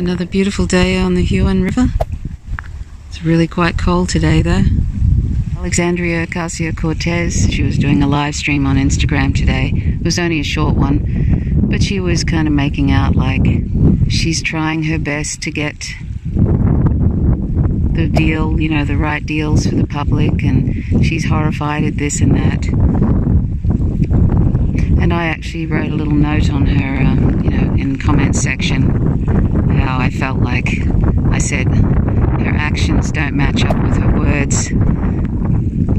Another beautiful day on the Huon River. It's really quite cold today though. Alexandria Ocasio-Cortez, she was doing a live stream on Instagram today. It was only a short one, but she was kind of making out like she's trying her best to get the deal, you know, the right deals for the public, and she's horrified at this and that. And I actually wrote a little note on her, in the comments section, how I felt like I said her actions don't match up with her words.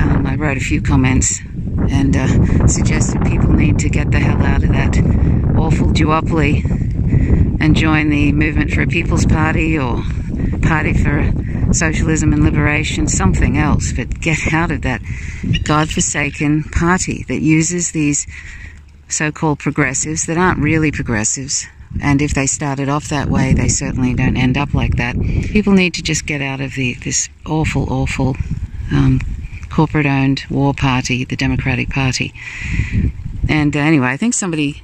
I wrote a few comments and suggested people need to get the hell out of that awful duopoly and join the Movement for a People's Party or Party for Socialism and Liberation, something else, but get out of that godforsaken party that uses these so-called progressives that aren't really progressives. And if they started off that way, they certainly don't end up like that. People need to just get out of this awful corporate-owned war party, the Democratic Party. And anyway, I think somebody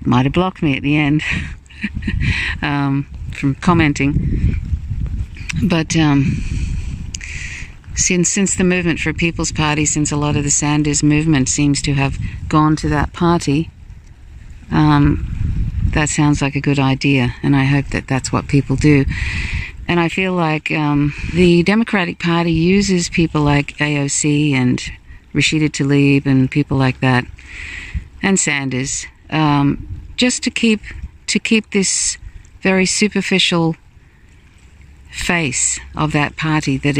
might have blocked me at the end from commenting. But since the Movement for a People's Party, since a lot of the Sanders movement seems to have gone to that party, that sounds like a good idea, and I hope that that's what people do. And I feel like the Democratic Party uses people like AOC and Rashida Tlaib and people like that, and Sanders, just to keep this very superficial face of that party, that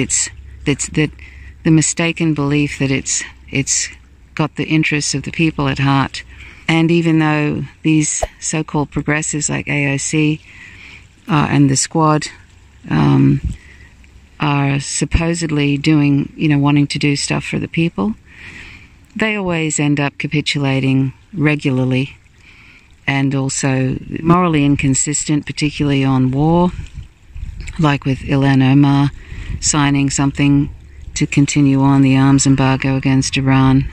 the mistaken belief that it's got the interests of the people at heart. And even though these so-called progressives like AOC and the Squad are supposedly doing, wanting to do stuff for the people, they always end up capitulating regularly and also morally inconsistent, particularly on war, like with Ilhan Omar signing something to continue on the arms embargo against Iran,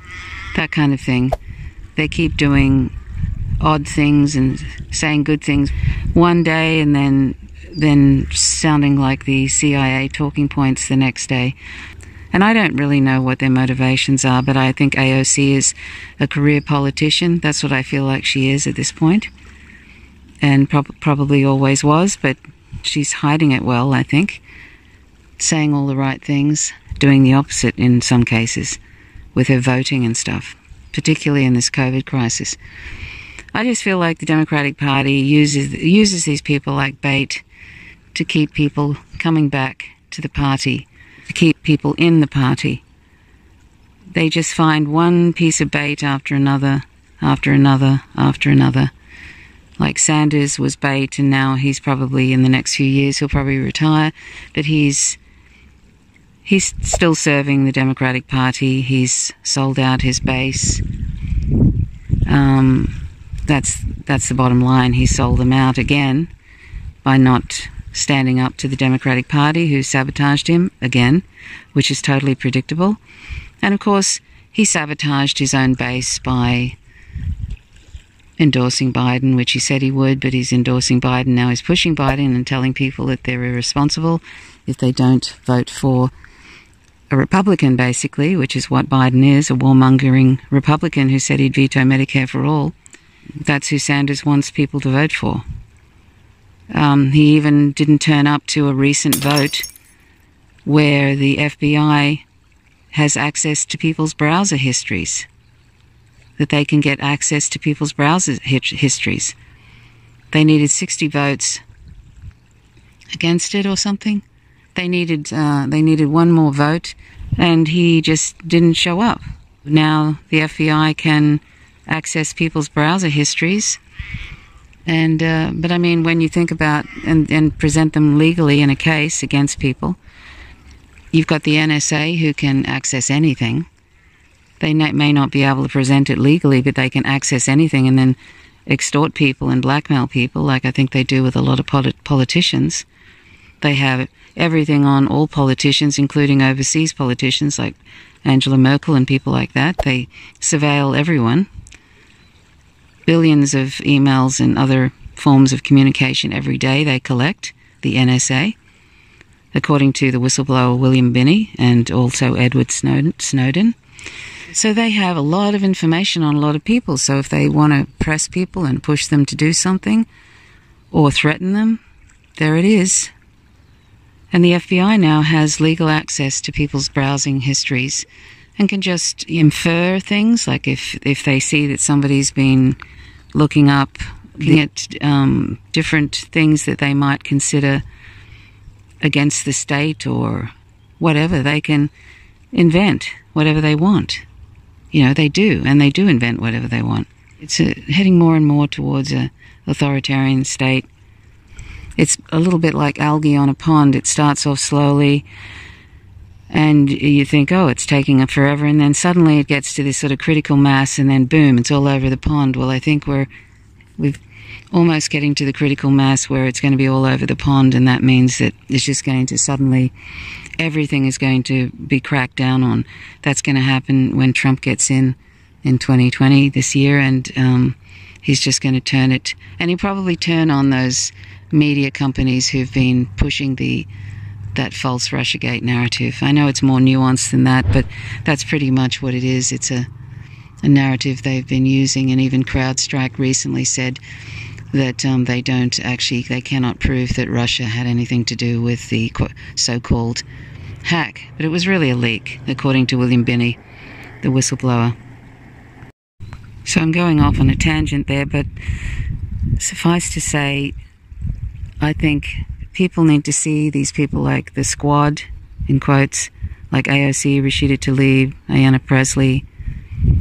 that kind of thing. They keep doing odd things and saying good things one day and then sounding like the CIA talking points the next day. And I don't really know what their motivations are, but I think AOC is a career politician. That's what I feel like she is at this point, and probably always was, but she's hiding it well, I think, saying all the right things, doing the opposite in some cases with her voting and stuff, particularly in this COVID crisis. I just feel like the Democratic Party uses these people like bait to keep people coming back to the party, to keep people in the party. They just find one piece of bait after another, after another, after another. Like Sanders was bait, and now he's probably, in the next few years, he'll probably retire, but he's still serving the Democratic Party. He's sold out his base. That's the bottom line. He sold them out again by not standing up to the Democratic Party, who sabotaged him again, which is totally predictable. And of course, he sabotaged his own base by endorsing Biden, which he said he would, but he's endorsing Biden. Now he's pushing Biden and telling people that they're irresponsible if they don't vote for a Republican, basically, which is what Biden is, a warmongering Republican who said he'd veto Medicare for all. That's who Sanders wants people to vote for. He even didn't turn up to a recent vote where the FBI has access to people's browser histories, that they can get access to people's browser histories. They needed 60 votes against it or something. They needed one more vote, and he just didn't show up. Now the FBI can access people's browser histories, and but I mean, when you think about and present them legally in a case against people, you've got the NSA who can access anything. They may not be able to present it legally, but they can access anything and then extort people and blackmail people, like I think they do with a lot of politicians. They have everything on all politicians, including overseas politicians like Angela Merkel and people like that. They surveil everyone. Billions of emails and other forms of communication every day they collect, the NSA, according to the whistleblower William Binney and also Edward Snowden. So they have a lot of information on a lot of people. So if they want to press people and push them to do something or threaten them, there it is. And the FBI now has legal access to people's browsing histories and can just infer things, like if they see that somebody's been looking at different things that they might consider against the state or whatever, they can invent whatever they want. You know, they do invent whatever they want. It's heading more and more towards an authoritarian state. It's a little bit like algae on a pond. It starts off slowly, and you think, oh, it's taking forever, and then suddenly it gets to this sort of critical mass, and then boom, it's all over the pond. Well, I think we're almost getting to the critical mass where it's going to be all over the pond, and that means that it's just going to suddenly, everything is going to be cracked down on. That's going to happen when Trump gets in 2020 this year, and he's just going to turn it, and he'll probably turn on those media companies who've been pushing that false Russiagate narrative. I know it's more nuanced than that, but that's pretty much what it is. It's a narrative they've been using, and even CrowdStrike recently said that they cannot prove that Russia had anything to do with the so-called hack. But it was really a leak, according to William Binney, the whistleblower. So I'm going off on a tangent there, but suffice to say, I think people need to see these people like the squad, in quotes, like AOC, Rashida Tlaib, Ayanna Pressley,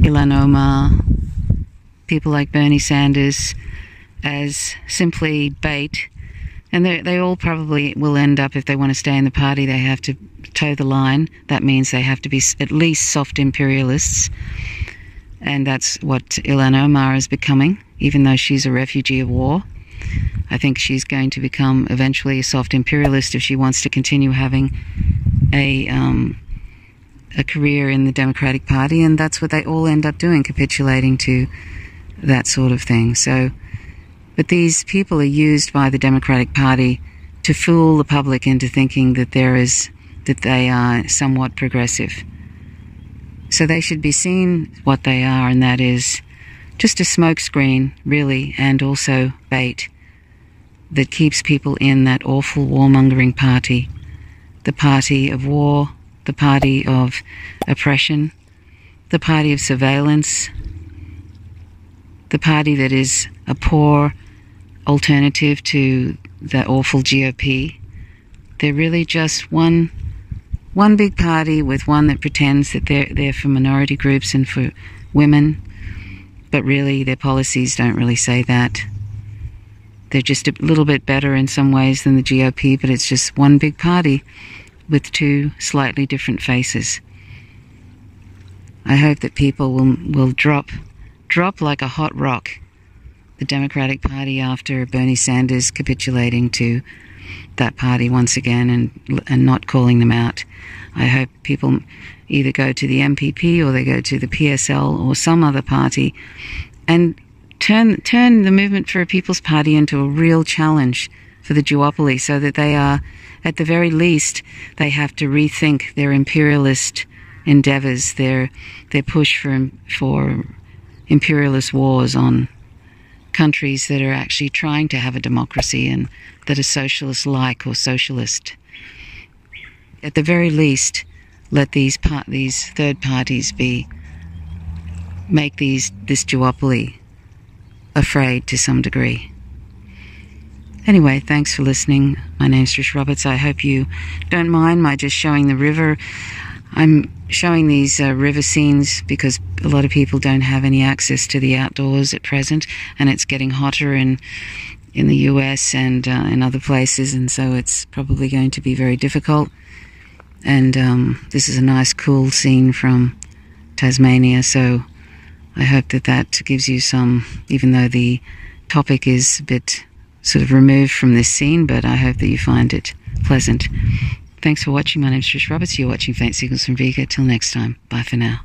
Ilhan Omar, people like Bernie Sanders, as simply bait. And they all probably will end up, if they want to stay in the party, they have to toe the line. That means they have to be at least soft imperialists. And that's what Ilhan Omar is becoming, even though she's a refugee of war. I think she's going to become eventually a soft imperialist if she wants to continue having a career in the Democratic Party, and that's what they all end up doing, capitulating to that sort of thing. So, but these people are used by the Democratic Party to fool the public into thinking that they are somewhat progressive. So they should be seen what they are, and that is just a smokescreen, really, and also bait that keeps people in that awful warmongering party, the party of war, the party of oppression, the party of surveillance, the party that is a poor alternative to the awful GOP. They're really just one big party with one that pretends that they're for minority groups and for women, but really their policies don't really say that. They're just a little bit better in some ways than the GOP, but it's just one big party with two slightly different faces. I hope that people will drop like a hot rock the Democratic Party after Bernie Sanders capitulating to that party once again and not calling them out. I hope people either go to the MPP or they go to the PSL or some other party and turn the Movement for a People's Party into a real challenge for the duopoly, so that they are, at the very least, they have to rethink their imperialist endeavors, their push for imperialist wars on countries that are actually trying to have a democracy and that are socialist-like or socialist. At the very least, let these third parties make this duopoly afraid to some degree. Anyway, thanks for listening. My name's Trish Roberts. I hope you don't mind my just showing the river. I'm showing these river scenes because a lot of people don't have any access to the outdoors at present, and it's getting hotter in the US and in other places, and so it's probably going to be very difficult. And this is a nice cool scene from Tasmania, so I hope that gives you some, even though the topic is a bit sort of removed from this scene, but I hope that you find it pleasant. Thanks for watching. My name's Trish Roberts. You're watching Faint Signals from Vega. Till next time. Bye for now.